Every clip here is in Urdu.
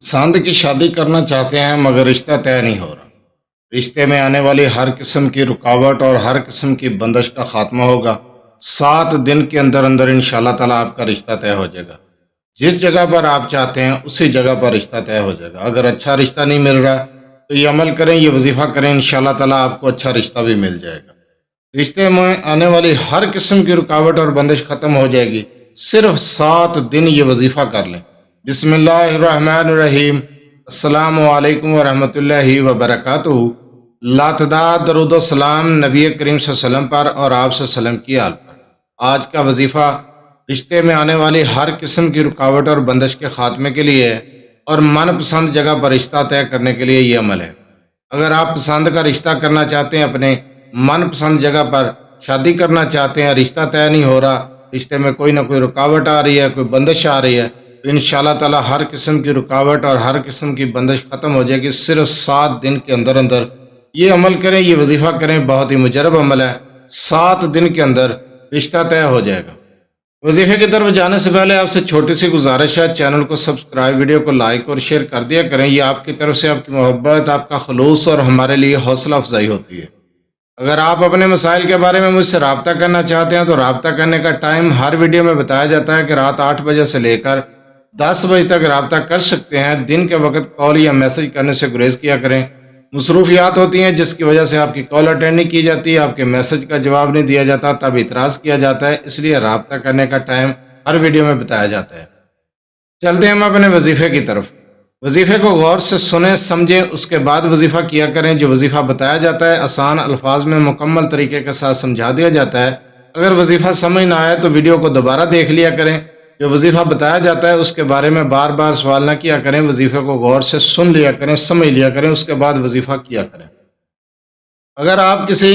ساندھ کی شادی کرنا چاہتے ہیں مگر رشتہ طے نہیں ہو رہا۔ رشتے میں آنے والی ہر قسم کی رکاوٹ اور ہر قسم کی بندش کا خاتمہ ہوگا۔ 7 دن کے اندر اندر انشاءاللہ تعالیٰ آپ کا رشتہ طے ہو جائے گا۔ جس جگہ پر آپ چاہتے ہیں اسی جگہ پر رشتہ طے ہو جائے گا۔ اگر اچھا رشتہ نہیں مل رہا تو یہ عمل کریں، یہ وظیفہ کریں، انشاءاللہ تعالیٰ آپ کو اچھا رشتہ بھی مل جائے گا۔ رشتے میں آنے والی ہر قسم کی رکاوٹ اور بندش ختم ہو جائے گی۔ صرف 7 دن یہ وظیفہ کر لیں۔ بسم اللہ الرحمن الرحیم۔ السلام علیکم ورحمۃ اللہ وبرکاتہ۔ لاتعداد درود و سلام نبی کریم صلی اللہ علیہ وسلم پر اور آپ صلی اللہ علیہ وسلم کی آل پر۔ آج کا وظیفہ رشتے میں آنے والی ہر قسم کی رکاوٹ اور بندش کے خاتمے کے لیے ہے اور من پسند جگہ پر رشتہ طے کرنے کے لیے یہ عمل ہے۔ اگر آپ پسند کا رشتہ کرنا چاہتے ہیں، اپنے من پسند جگہ پر شادی کرنا چاہتے ہیں، رشتہ طے نہیں ہو رہا، رشتے میں کوئی نہ کوئی رکاوٹ آ رہی ہے، کوئی بندش آ رہی ہے، تو انشاءاللہ تعالیٰ ہر قسم کی رکاوٹ اور ہر قسم کی بندش ختم ہو جائے گی۔ صرف 7 دن کے اندر اندر یہ عمل کریں، یہ وظیفہ کریں، بہت ہی مجرب عمل ہے۔ 7 دن کے اندر رشتہ طے ہو جائے گا۔ وظیفے کی طرف جانے سے پہلے آپ سے چھوٹی سی گزارش ہے، چینل کو سبسکرائب، ویڈیو کو لائک اور شیئر کر دیا کریں۔ یہ آپ کی طرف سے آپ کی محبت، آپ کا خلوص اور ہمارے لیے حوصلہ افزائی ہوتی ہے۔ اگر آپ اپنے مسائل کے بارے میں مجھ سے رابطہ کرنا چاہتے ہیں تو رابطہ کرنے کا ٹائم ہر ویڈیو میں بتایا جاتا ہے کہ رات 8 بجے سے لے کر 10 بجے تک رابطہ کر سکتے ہیں۔ دن کے وقت کال یا میسج کرنے سے گریز کیا کریں۔ مصروفیات ہوتی ہیں جس کی وجہ سے آپ کی کال اٹینڈ نہیں کی جاتی، آپ کے میسج کا جواب نہیں دیا جاتا، تب اعتراض کیا جاتا ہے، اس لیے رابطہ کرنے کا ٹائم ہر ویڈیو میں بتایا جاتا ہے۔ چلتے ہیں ہم اپنے وظیفے کی طرف۔ وظیفے کو غور سے سنیں، سمجھیں، اس کے بعد وظیفہ کیا کریں۔ جو وظیفہ بتایا جاتا ہے آسان الفاظ میں مکمل طریقے کے ساتھ سمجھا دیا جاتا ہے۔ اگر وظیفہ سمجھ نہ آئے تو ویڈیو کو دوبارہ دیکھ لیا کریں۔ جو وظیفہ بتایا جاتا ہے اس کے بارے میں بار بار سوال نہ کیا کریں، وظیفے کو غور سے سن لیا کریں، سمجھ لیا کریں، اس کے بعد وظیفہ کیا کریں۔ اگر آپ کسی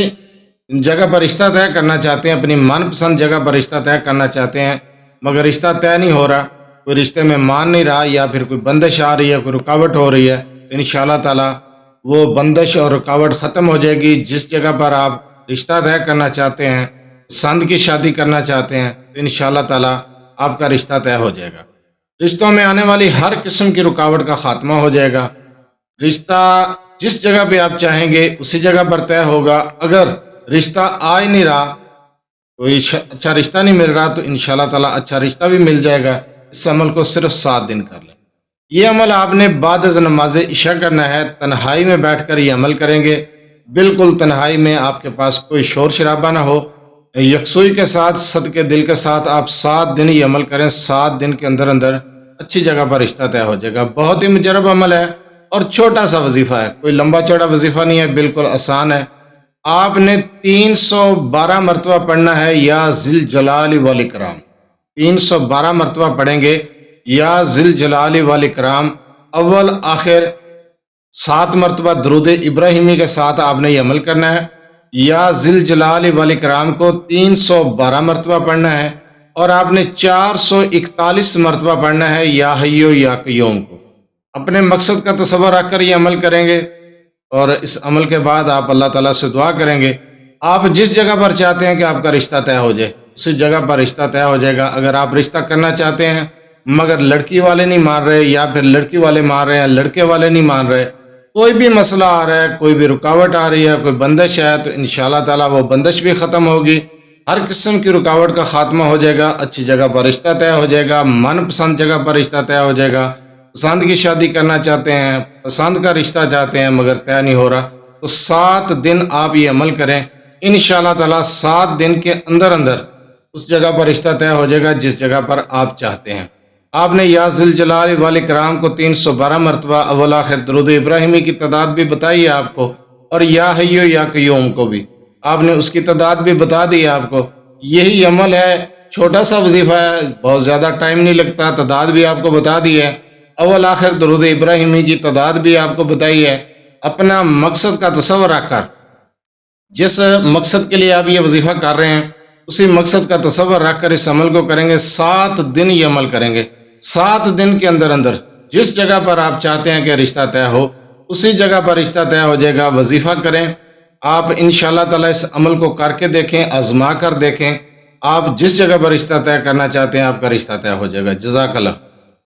جگہ پر رشتہ طے کرنا چاہتے ہیں، اپنی من پسند جگہ پر رشتہ طے کرنا چاہتے ہیں مگر رشتہ طے نہیں ہو رہا، کوئی رشتے میں مان نہیں رہا یا پھر کوئی بندش آ رہی ہے، کوئی رکاوٹ ہو رہی ہے، انشاءاللہ تعالیٰ وہ بندش اور رکاوٹ ختم ہو جائے گی۔ جس جگہ پر آپ رشتہ طے کرنا چاہتے ہیں، سند کی شادی کرنا چاہتے ہیں، تو انشاءاللہ تعالیٰ آپ کا رشتہ طے ہو جائے گا۔ رشتوں میں آنے والی ہر قسم کی رکاوٹ کا خاتمہ ہو جائے گا۔ رشتہ جس جگہ پہ آپ چاہیں گے اسی جگہ پر طے ہوگا۔ اگر رشتہ آ ہی نہیں رہا، کوئی اچھا رشتہ نہیں مل رہا، تو انشاءاللہ تعالیٰ اچھا رشتہ بھی مل جائے گا۔ اس عمل کو صرف 7 دن کر لیں۔ یہ عمل آپ نے بعد از نماز عشاء کرنا ہے، تنہائی میں بیٹھ کر یہ عمل کریں گے، بالکل تنہائی میں، آپ کے پاس کوئی شور شرابہ نہ ہو، یکسوئی کے ساتھ، صدقے دل کے ساتھ آپ 7 دن یہ عمل کریں۔ 7 دن کے اندر اندر اچھی جگہ پر رشتہ طے ہو جائے گا۔ بہت ہی مجرب عمل ہے اور چھوٹا سا وظیفہ ہے، کوئی لمبا چوڑا وظیفہ نہیں ہے، بالکل آسان ہے۔ آپ نے 312 مرتبہ پڑھنا ہے یا ذی الجلال والاکرام۔ 312 مرتبہ پڑھیں گے یا ذی الجلال والاکرام، اول آخر 7 مرتبہ درود ابراہیمی کے ساتھ آپ نے یہ عمل کرنا ہے۔ یا ذی الجلال والاکرام کو 312 مرتبہ پڑھنا ہے اور آپ نے 441 مرتبہ پڑھنا ہے یا حیو یا قیوم کو۔ اپنے مقصد کا تصور رکھ کر یہ عمل کریں گے اور اس عمل کے بعد آپ اللہ تعالیٰ سے دعا کریں گے۔ آپ جس جگہ پر چاہتے ہیں کہ آپ کا رشتہ طے ہو جائے اسی جگہ پر رشتہ طے ہو جائے گا۔ اگر آپ رشتہ کرنا چاہتے ہیں مگر لڑکی والے نہیں مان رہے یا پھر لڑکی والے مان رہے ہیں، لڑکے والے نہیں مان رہے، کوئی بھی مسئلہ آ رہا ہے، کوئی بھی رکاوٹ آ رہی ہے، کوئی بندش ہے، تو انشاءاللہ تعالیٰ وہ بندش بھی ختم ہوگی، ہر قسم کی رکاوٹ کا خاتمہ ہو جائے گا، اچھی جگہ پر رشتہ طے ہو جائے گا، من پسند جگہ پر رشتہ طے ہو جائے گا۔ پسند کی شادی کرنا چاہتے ہیں، پسند کا رشتہ چاہتے ہیں مگر طے نہیں ہو رہا، تو 7 دن آپ یہ عمل کریں، انشاءاللہ تعالیٰ 7 دن کے اندر اندر اس جگہ پر رشتہ طے ہو جائے گا جس جگہ پر آپ چاہتے ہیں۔ آپ نے یا ذی الجلال والاکرام کو 312 مرتبہ، اول آخر درود ابراہیمی کی تعداد بھی بتائی ہے آپ کو، اور یا حیو یا قیوم کو بھی آپ نے اس کی تعداد بھی بتا دی ہے آپ کو۔ یہی عمل ہے، چھوٹا سا وظیفہ ہے، بہت زیادہ ٹائم نہیں لگتا، تعداد بھی آپ کو بتا دی ہے، اول آخر درود ابراہیمی کی تعداد بھی آپ کو بتائی ہے۔ اپنا مقصد کا تصور رکھ کر، جس مقصد کے لیے آپ یہ وظیفہ کر رہے ہیں اسی مقصد کا تصور رکھ کر اس عمل کو کریں گے۔ 7 دن یہ عمل کریں گے۔ 7 دن کے اندر اندر جس جگہ پر آپ چاہتے ہیں کہ رشتہ طے ہو اسی جگہ پر رشتہ طے ہو جائے گا۔ وظیفہ کریں آپ، انشاءاللہ تعالیٰ اس عمل کو کر کے دیکھیں، آزما کر دیکھیں، آپ جس جگہ پر رشتہ طے کرنا چاہتے ہیں آپ کا رشتہ طے ہو جائے گا۔ جزاک اللہ۔